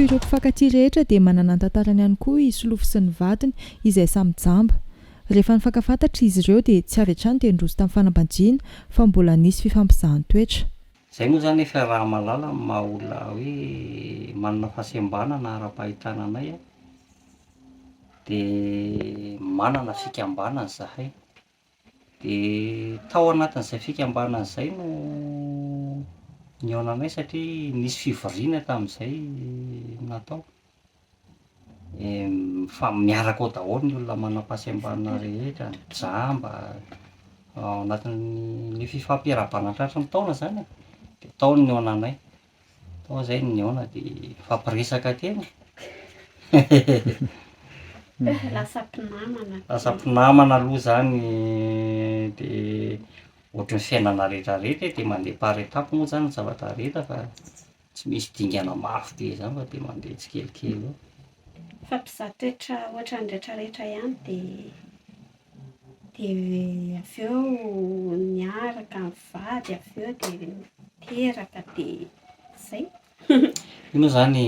Toy ireo mpifankatia rehetra dia manana ny tantarany ihany koa i solofo sy ny vadiny izay samy jamba. Rehefa nifankafantatra izy ireo dia tsy avy hatrany dia nindroso tamin'ny fanambadiana fa mbola nisy fifampizahan-toetra. Zay moa zany efa raha malala maha-olona hoe manana fahasembanana ara-pahitana anay a, dia manana fikambanana zahay. Dia tao anatin'izay fikambanana izay no nihaonanay satria nisy fivoriana tamin'izay natao. Fa miaraka ao daholo ny olona manam-pahasembanana rehetra, ny jamba, ao anatin'ny fifampiarabana tratry ny taona zany. Dia tao ny nihaonanay, tao zay nihaona dia fampiresaka tena. Lasa mpinamana. Lasa mpinamana aloha zany, dia ohatran'ny fiainana rehetrarehetra dia mandeha par étape moa zany ny zavatra rehetra fa tsy misy dingana mafy be zany fa dia mandeha tsikelikely eo. Fampizaha toetra ohatran'ny rehetrarehetra ihany dia avy eo niaraka mivady, avy eo dia miteraka dia zay. Io moa zany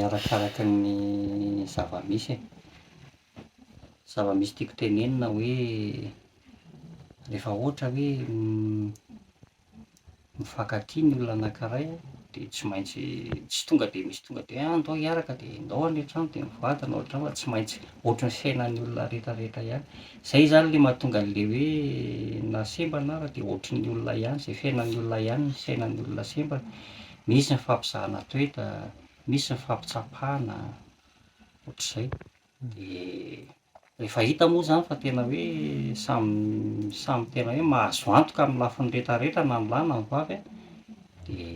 arakaraka ny zava-misy e. Zava-misy tiako tenenina hoe rehefa ohatra hoe mifankatia ny olona anankiray dia tsy maintsy tsy tonga dia misy tonga dia andao hiaraka dia ndao any an-trano dia mivady anao an-trano fa tsy maintsy ohatran'ny fiainan'ny olona rehetrarehetra ihany. Zay zany le mahatonga an'le hoe na sembana ara dia ohatran'ny olona ihany, zay fiainan'ny olona ihany ny fiainan'ny olona sembana. Misy ny fampizahana toetra, misy ny fampitsapana, ohatr'izay. Dia rehefa hita moa zany fa tena hoe samy tena hoe mahazo antoka amin'ny lafiny rehetrarehetra na ny lahy na ny vavy a, dia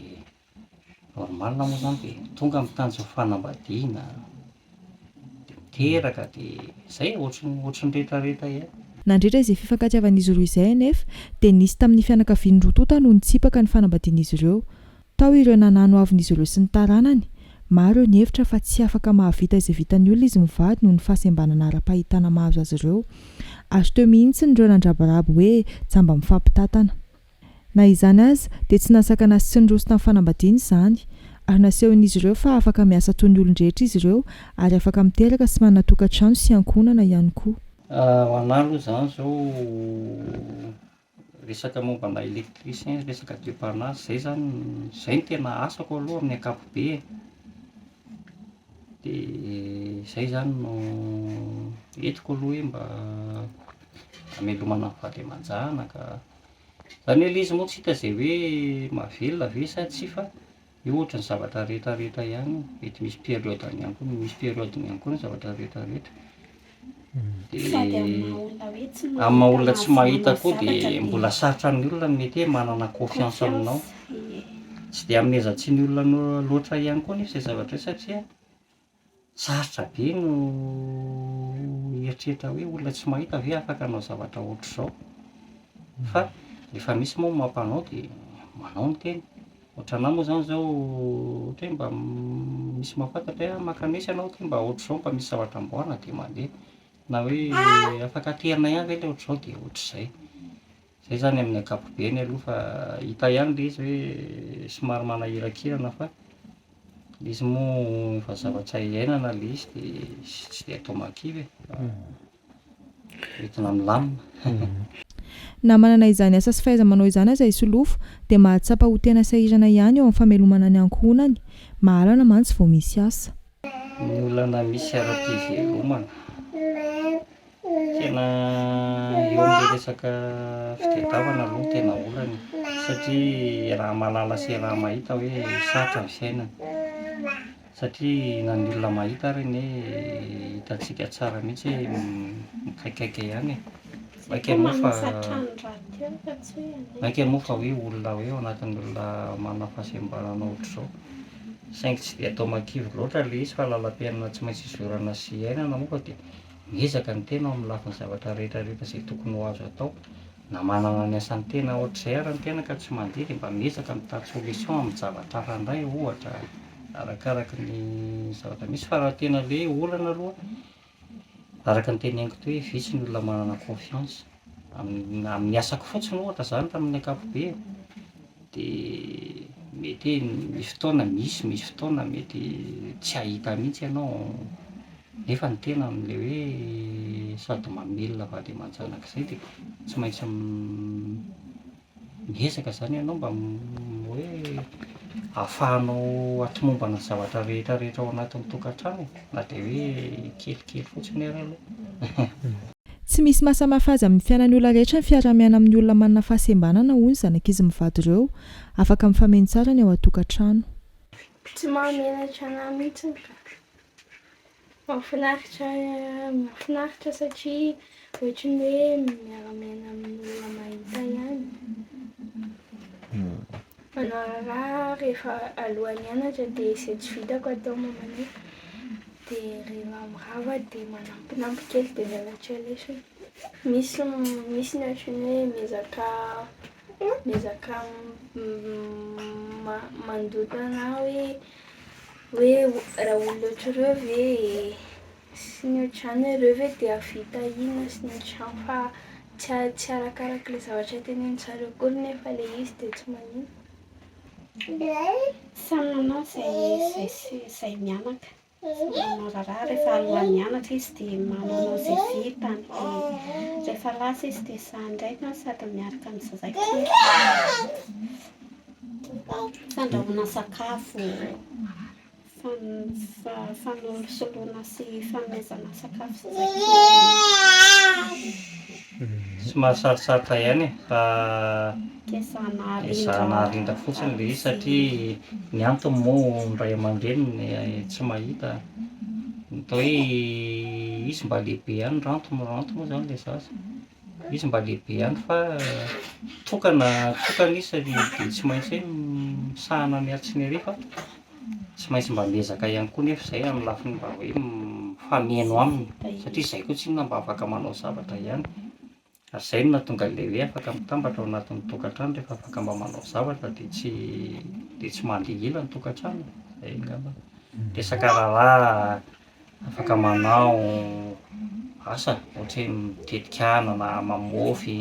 normal moa zany dia tonga amin'ny tanjon'ny fanambadiana, dia miteraka dia zay ohatran'ny rehetrarehetra ihany. Nandritra izay fifankatiavan'izy roa izay anefa dia nisy tamin'ny fianakaviany roa tota no nitsipaka ny fanambadian'izy ireo. Tao ireo nanano avin'izy ireo sy ny taranany. Maro ny hevitra fa tsy afaka mahavita izay vitan'ny olona izy mivady noho ny fahasembanana ara-pahitana mahazo azy ireo. Azo teo mihitsy ireo nandrabarabo hoe jamba mifampitatana. Na izany aza dia tsy nasakana sy tsy nindroso tamin'ny fanambadiana izany, ary nasehon'izy ireo fa afaka miasa toy ny olon-drehetra izy ireo ary afaka miteraka sy manana tokantrano sy ankohonana ihany koa. Ho anahy aloha zany zao resaka mombana électricien, resaka dépannage, zay no tena asako aloha amin'ny ankapobeny. Dia zay zany no entiko aloha hoe mba hamelomana ny vady aman-jana ka. Zany hoe izy moa tsy hita izay hoe mahavelona ve sa tsy fa io ohatran'ny zavatra rehetrarehetra ihany, mety misy périodeny ihany koa, misy périodeny ihany koa ny zavatra rehetrarehetra. Dia amin'ny olona tsy mahita koa dia mbola sarotra ny olona mety hoe manana confiance aminao. Tsy dia amezantsy ny olona loatra ihany koa nefa izay zavatra satria sarotra be no hieritreritra hoe olona tsy mahita ve afaka hanao zavatra ohatr'izao. Fa rehefa misy moa mampanao dia manao ny tena. Ohatranà moa zany zao ohatra hoe mba misy mahafantatra hoe maka mesa ianao hoe mba ohatr'izao mba misy zavatra amboarina dia mandeha. Na hoe afaka terina ihany ve ilay ohatr'izao dia ohatr'izay. Zay zany amin'ny ankapobeny aloha fa hita ihany ilay izy hoe somary manahirakirana fa izy moa efa zavatra iainana ilay izy dia tsy dia atao makivy e. Entina milamina. Na manana izany asa sy fahaiza-manao izany aza isolofo dia mahatsapa ho tena sahirana ihany eo amin'ny famelomana ny ankohonany. Mahalana mantsy vao misy asa. Ny olana misy ara-pivelomana tena eo amin'ny resaka fitadiavana aloha tena olana satria raha mahalala sy raha mahita hoe sarotra ny fiainana. Satria na ny olona mahita ary ny hoe hitantsika tsara mihitsy hoe mikaikaika ihany e. Maika moa fa hoe olona hoe ao anatin'ny olona manana fahasembanana ohatr'izao. Saingy tsy dia atao makivy loatra ilay izy fa lalam-piainana tsy maintsy hizoarana sy iainana moa fa dia miezaka ny tena ao amin'ny lafin'ny zavatra rehetrarehetra izay tokony ho azo atao. Na manana ny asany tena ohatr'izay ary ny tena ka tsy mandeha dia mba miezaka mitady solution amin'ny zavatra hafa indray ohatra arakaraka ny zavatra misy. Fa raha tena ilay olana aloha araka ny teneniko teo hoe vitsy ny olona manana confiance amin'ny asako fotsiny ohatra zany tamin'ny ankapobeny dia mety misy fotoana misy fotoana mety tsy hahita mihitsy ianao nefa ny tena am'le hoe sady mamelona vady aman-janak'izay de tsy maintsy miezaka zany ianao mba hoe ahafahanao atimombana zavatra rehetrarehetra ao anatin'ny tokantrano na de hoe kelikely fotsiny ary aloha. Tsy misy mahasamihafa azy amin'ny fiainan'ny olona rehetra ny fiaramiana amin'ny olona manana fahasembanana hoy ny zanak'izy mivady ireo afaka mifameno tsara ny ao an-tokantrano. Tsy mahamenatra anahy mihitsiny mahafinaritra satria ohatran'ny hoe miara-miaina amin'olona mahita ihany. Manao raha rehefa alohan'ny hianatra dia izay tsy vitako atao mamanay dia rehefa mirava dia manampinampy kely dia mianatra lesona. Misy ny ohatran'ny hoe miezaka mandoto anahy hoe raha olona ohatr'ireo ve sy ny ohatr'izany ireo ve dia havita inona sy ny ohatr'izany fa tsy arakaraka ilay zavatra tenenin-tsareo akory nefa ilay izy dia tsy maninona. Samy manao izay mianaka. Manao raharaha rehefa alohan'ny mianatra izy dia manao izay vitany dia rehefa lasa izy dia izaho ndraika sady miaraka amin'ny zazakely. Fandrahoana sakafo, fanolosoloana sy fanomezana sakafo zazakely. Somary sarosarotra ihany fa Ezahana harindra fotsiny le izy satria ny antony moa ny ray aman-dreniny tsy mahita atao hoe izy mba lehibe ihany ranto moa zany le zaza izy mba lehibe ihany fa tokana izy de tsy maintsy hoe misahana miaro tsy ny ery fa tsy maintsy mba miezaka ihany koa nefa izay amin'ny lafiny mba hoe mifamieno aminy satria izay koa tsy inona mba afaka manao zavatra ihany. Ary izay no nahatonga le hoe afaka mitambatra ao anatin'ny tokantrano rehefa afaka mba manao zavatra de tsy mandeha ela ny tokantrano. Zay angamba. Resaka raharaha afaka manao asa ohatra hoe mitetika anana, mamôfy,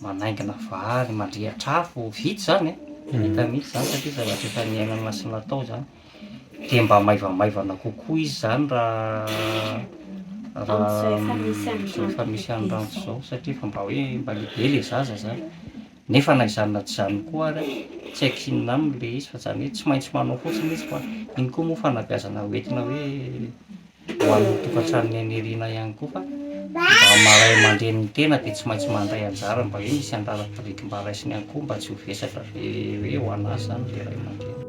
manaingina vary, mandrehatra afo, vitsy zany hita mihitsy zany satria zavatra efa niainana sy natao zany. De mba maivamaivana kokoa izy zany raha efa misy an'irano zao satria efa mba hoe mba lehibe le zaza zany nefa na izany na tsy izany koa ary tsy haiko inona aminy le izy fa zany hoe tsy maintsy manao fotsiny izy fa iny koa moa fanabeazana hoentina hoe ho an'ny tokantrano aniriana ihany koa fa mba mahay mandreny ny tena de tsy maintsy mandray anjara mba hoe misy andalam-piriky mba raisiny ihany koa mba tsy ho vesatra hoe ho anazy zany le ray aman-dreny.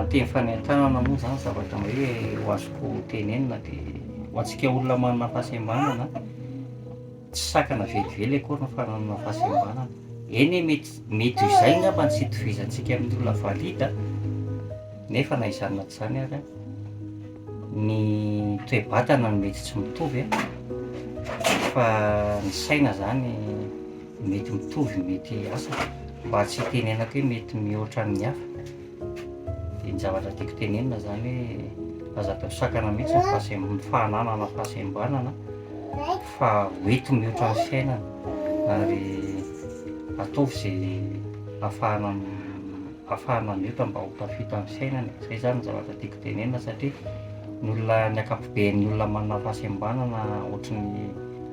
Teny fanentanana moa zany zavatra hoe ho azoko tenenina de ho antsika olona manana fahasembanana tsy sakana velively akory ny fananana fahasembanana. Eny mety izay ngamba tsy itovizantsika amin'ny olona valida nefa na izany na tsy izany ary ny toe-batana no mety tsy mitovy fa ny saina zany mety mitovy mety asa mba tsy tenenako hoe mety mihoatra ny hafa. Ny zavatra tiako tenenina zany hoe aza atao sakana mihitsy ny fahananana fahasembanana fa hoeto mihoatra ny fiainana ary ataovy izay ahafahana mihoatra mba ho tafita amin'ny fiainana. Zay zany ny zavatra tiako tenenina satria ny olona ny akapoben'ny olona manana fahasembanana ohatran'ny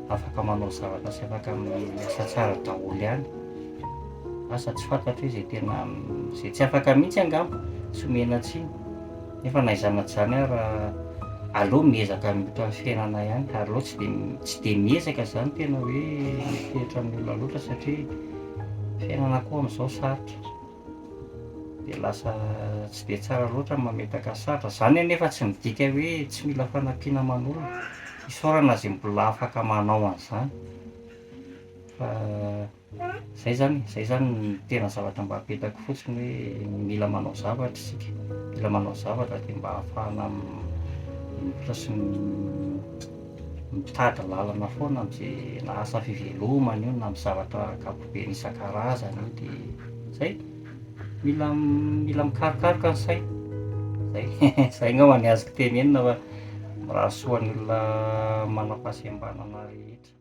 afaka manao zavatra sy afaka miasa tsara daholo ihany. Asa tsy fantatro hoe zay tena zay tsy afaka mihitsy angamba tsy omena tsiny nefa na izany na tsy izany ary aleo miezaka mihoatra ny fiainana ihany ary aleo tsy de miezaka zany tena hoe mifehitra amin'ny olona loatra satria fiainana koa amin'izao sarotra de lasa tsy de tsara loatra mametaka sarotra zany anefa tsy midika hoe tsy mila fanampiana aman'olona isaorana zay mbola afaka manao an'izany fa zay zany ny tena zavatra mba apetako fotsiny hoe mila manao zavatra isika mila manao zavatra de mba ahafahana mihoatra sy mitady lalana foana am'zay na asa fivelomana io na amin'ny zavatra ankapobeny isan-karazany io de zay mila mikarokaroka ny saina zay zay angamba ny azoko tenenina fa raha soa ny olona manam-pahasembanana rehetra.